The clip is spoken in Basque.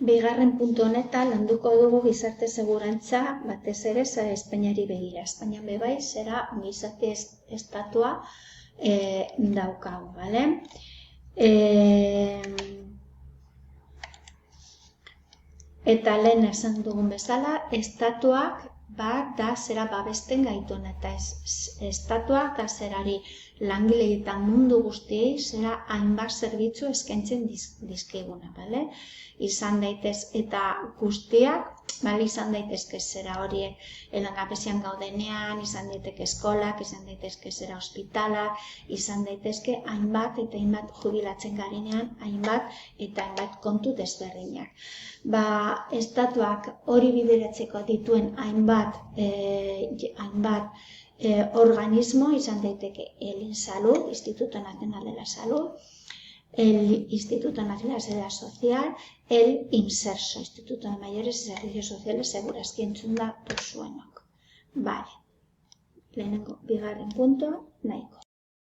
Bigarren puntu honetan landuko dugu gizarte segurantza batez ere zara Espainiari begira. Espainia bebai zera ongizate estatua daukagu, bale? Eta lehen esan dugun bezala, estatuak bat da zera babesten gaituna, eta estatuak da zerari langile eta mundu guztiei zera hainbat zerbitzu eskaintzen dizkiguna, bale? Izan daitez eta guztiak, bale, izan daitezke zera horiek langabezian gaudenean, izan daitezke eskolak, izan daitezke zera ospitalak, izan daitezke hainbat eta hainbat jubilatzen garenean, hainbat eta hainbat kontu desberdinak. Estatuak hori bideratzeko dituen hainbat organismo, izan daiteke el INSALUD, Instituto Nacional de la Salud, el Instituto Nacional de la Social, el INSERSO, Instituto de Mayores y Servicios Sociales Segurazki entzun da duzuenok. Bale, lehenengo, bigarren puntua, nahiko.